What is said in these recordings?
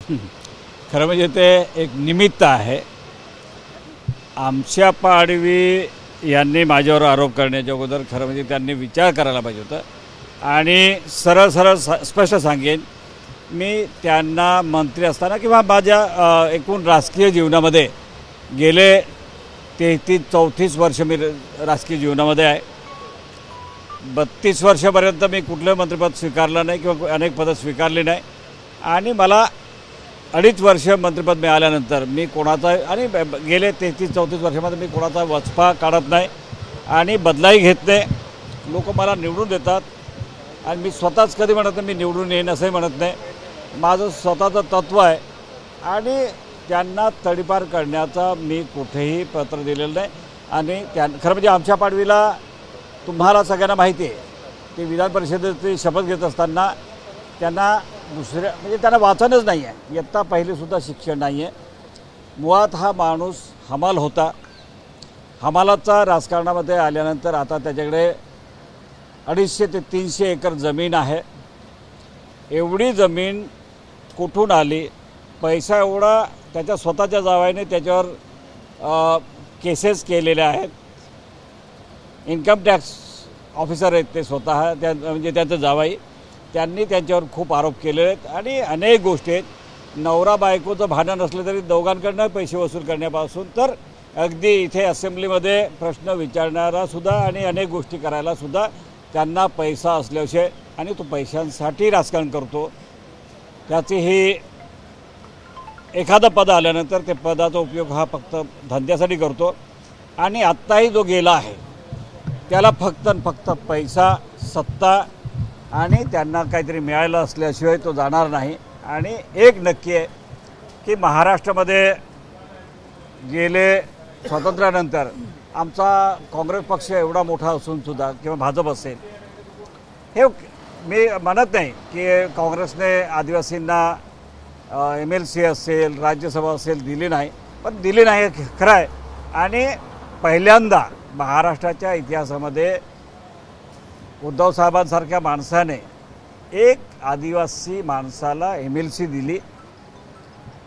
खरं म्हणजे ते एक निमित्त आहे। आमच्या पाडवी यांनी माझ्यावर आरोप करण्याच्या अगोदर खरं म्हणजे त्यांनी विचार करायला पाहिजे होतं आणि सरळ सरळ स्पष्ट सांगेन, मी त्यांना मंत्री असताना किंवा माझ्या एकूण राजकीय जीवनामध्ये गेले 33-34 वर्ष मी राजकीय जीवनामध्ये आहे। 32 वर्षापर्यंत मी कुठलं मंत्रिपद स्वीकारलं नाही किंवा अनेक पदं स्वीकारली नाही आणि मला 2.5 वर्ष मंत्रिपद मिळाल्यानंतर मी कोणाचा आणि गेले 33-34 वर्षामध्ये मी कोणाचा वचपा काढत नाही आणि बदलाही घेत नाही। लोक मला निवडून देतात आणि मी स्वतःच कधी म्हणत नाही मी निवडून येईन असंही म्हणत नाही। माझं स्वतःचं तत्त्व आहे आणि त्यांना तडीपार करण्याचा मी कुठेही पत्र दिलेलं नाही। आणि खरं म्हणजे आमच्या पाडवीला तुम्हाला सगळ्यांना माहिती आहे, ते विधान परिषदेची शपथ घेत असताना त्यांना दुसऱ्या म्हणजे त्यांना वाचनच नाही आहे, इयत्ता पहिलीसुद्धा शिक्षण नाही आहे। मुळात हा माणूस हमाल होता। हमालाचा राजकारणामध्ये आल्यानंतर आता त्याच्याकडे 250 ते 300 एकर जमीन आहे। एवढी जमीन कुठून आली? पैसा एवढा त्याच्या स्वतःच्या जावाईने त्याच्यावर केसेस केलेल्या आहेत। इन्कम टॅक्स ऑफिसर आहेत ते स्वतः, म्हणजे त्यांचं जावाई, त्यांनी त्यांच्यावर खूप आरोप केले आहेत आणि अनेक गोष्टी आहेत। नवरा बायकोचं भांडण असलं तरी दोघांकडनं पैसे वसूल करण्यापासून तर अगदी इथे असेंब्लीमध्ये प्रश्न विचारणारासुद्धा आणि अनेक गोष्टी करायलासुद्धा त्यांना पैसा असल्याशिवाय, आणि तो पैशांसाठी राजकारण करतो। त्याची ही एखादं पद आल्यानंतर ते पदाचा उपयोग हा फक्त धंद्यासाठी करतो आणि आत्ताही जो गेला आहे त्याला फक्त पैसा, सत्ता आणि त्यांना काहीतरी मिळालं असल्याशिवाय तो जाणार नाही। आणि एक नक्की आहे की महाराष्ट्रामध्ये गेले स्वातंत्र्यानंतर आमचा काँग्रेस पक्ष एवढा मोठा असूनसुद्धा किंवा भाजप असेल, हे मी म्हणत नाही की काँग्रेसने आदिवासींना MLC असेल, राज्यसभा असेल दिली नाही, पण दिली नाही खरं आहे। आणि पहिल्यांदा महाराष्ट्राच्या इतिहासामध्ये उद्धव साहेबांसारख्या माणसाने एक आदिवासी माणसाला MLC दिली,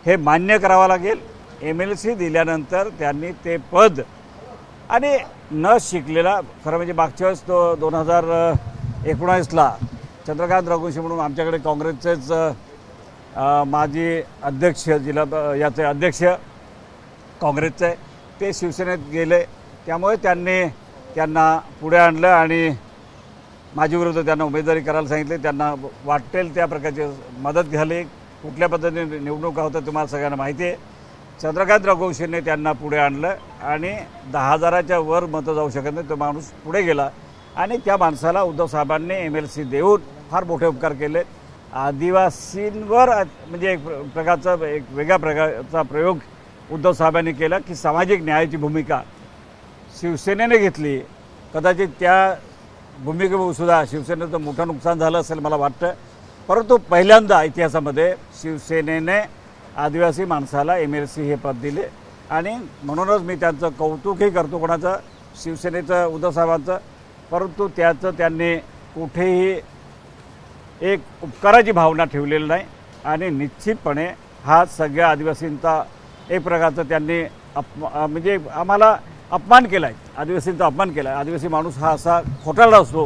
हे मान्य करावं लागेल। MLC दिल्यानंतर त्यांनी ते पद आणि न शिकलेला, खरं म्हणजे मागच्या वेळेस तो 2019ला चंद्रकांत रघुवंशी म्हणून आमच्याकडे काँग्रेसचेच माजी अध्यक्ष, जिल्हा याचे अध्यक्ष काँग्रेसचे, ते शिवसेनेत गेले, त्यामुळे त्यांना पुढे आणलं आणि माझ्याविरुद्ध त्यांना उमेदवारी करायला सांगितले। त्यांना वाटेल त्या प्रकारची मदत झाली। कुठल्या पद्धतीने निवडणुका होत्या तुम्हाला सगळ्यांना माहिती आहे। चंद्रकांत रघुवंशींनी त्यांना पुढे आणलं आणि 10,000च्या वर मतं जाऊ शकत नाही, तो माणूस पुढे गेला आणि त्या माणसाला उद्धव साहेबांनी MLC देऊन फार मोठे उपकार केले। आदिवासींवर म्हणजे एक वेगळ्या प्रकारचा प्रयोग उद्धव साहेबांनी केला की सामाजिक न्यायाची भूमिका शिवसेनेने घेतली। कदाचित त्या भूमिकेमुळेसुद्धा शिवसेनेचं मोठं नुकसान झालं असेल मला वाटतं, परंतु पहिल्यांदा इतिहासामध्ये शिवसेनेने आदिवासी माणसाला MLC हे पद दिले आणि म्हणूनच मी त्यांचं कौतुकही करतो, कोणाचं, शिवसेनेचं, उद्धव साहेबांचं। परंतु त्याचं त्यांनी कुठेही एक उपकाराची भावना ठेवलेली नाही आणि निश्चितपणे हा सगळ्या आदिवासींचा एक प्रकारचं त्यांनी म्हणजे आम्हाला अपमान केला आहे, आदिवासींचा अपमान केला आहे। आदिवासी माणूस हा असा खोटारडा असतो,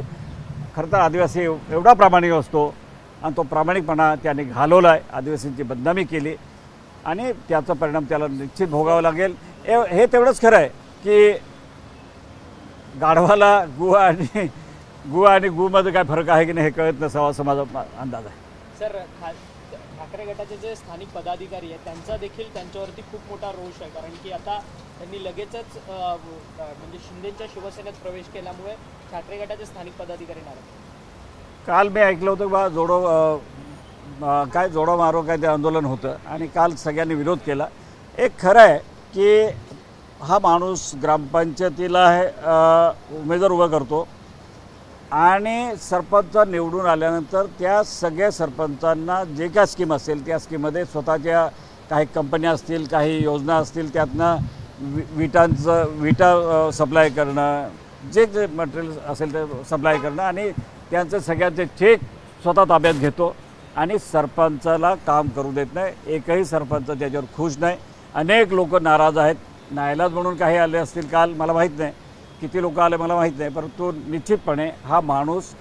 खरं तर आदिवासी एवढा प्रामाणिक असतो आणि तो प्रामाणिकपणा त्याने घालवला आहे, आदिवासींची बदनामी केली आणि त्याचा परिणाम त्याला निश्चित भोगावा लागेल। हे तेवढंच खरं आहे की गाढवाला गु आणि गूमध्ये काय फरक आहे की नाही हे कळत नसावा असं माझा अंदाज आहे। सर, ठाकरे गटाचे जे स्थानिक पदाधिकारी आहेत त्यांचा देखील त्यांच्यावरती खूप मोठा रोष आहे, कारण की आता त्यांनी लगेचच म्हणजे शिंदेच्या शिवसेनेत प्रवेश केल्यामुळे ठाकरे गटाचे स्थानिक पदाधिकारी नाराज। काल मी ऐकलं होतं बा जोडो मारो काय ते आंदोलन होतं आणि काल सगळ्यांनी विरोध केला। एक खरं आहे की हा माणूस ग्रामपंचायतीला उमेदवार उभा करतो आणि सरपंच निवडून आल्यानंतर त्या सगळ्या सरपंचांना जे काय स्कीम असेल त्या स्कीममध्ये स्वतःच्या काही कंपन्या असतील, काही योजना असतील, त्यातनं विटा सप्लाय करणं, जे मटेरियल असेल ते सप्लाय करणं आणि त्यांचे सगळ्यांचे चेक स्वतः ताब्यात घेतो आणि सरपंचाला काम करू देत नाही. एकही सरपंच त्याच्यावर खुश नाही. अनेक लोक नाराज आहेत. नाईलाज म्हणून काही आले असतील काल, मला माहीत नाही किती लोक आले मला माहीत नाही, परंतु निश्चितपणे हा माणूस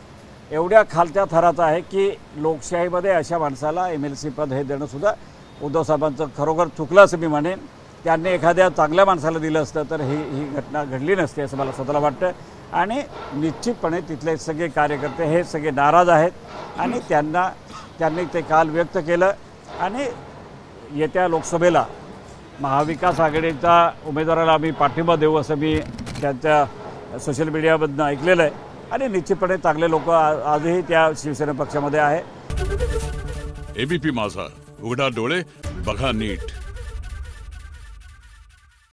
एवढ्या खालच्या थराचा आहे की लोकशाहीमध्ये अशा माणसाला MLC पद हे देणंसुद्धा उद्धव साहेबांचं खरोखर चुकलं असं मी म्हणेन. त्यांनी एखाद्या चांगल्या माणसाला दिलं असतं तर ही घटना घडली नसती असं मला स्वतःला वाटतं. आणि निश्चितपणे तिथले सगळे कार्यकर्ते हे सगळे नाराज आहेत आणि त्यांनी ते काल व्यक्त केलं. आणि येत्या लोकसभेला महाविकास आघाडीच्या उमेदवाराला आम्ही पाठिंबा देऊ असं मी त्यांच्या सोशल मीडियामधनं ऐकलेलं आहे. आणि निश्चितपणे चांगले लोक आजही त्या शिवसेना पक्षामध्ये आहे. ABP माझा, उघडा डोळे बघा नीट.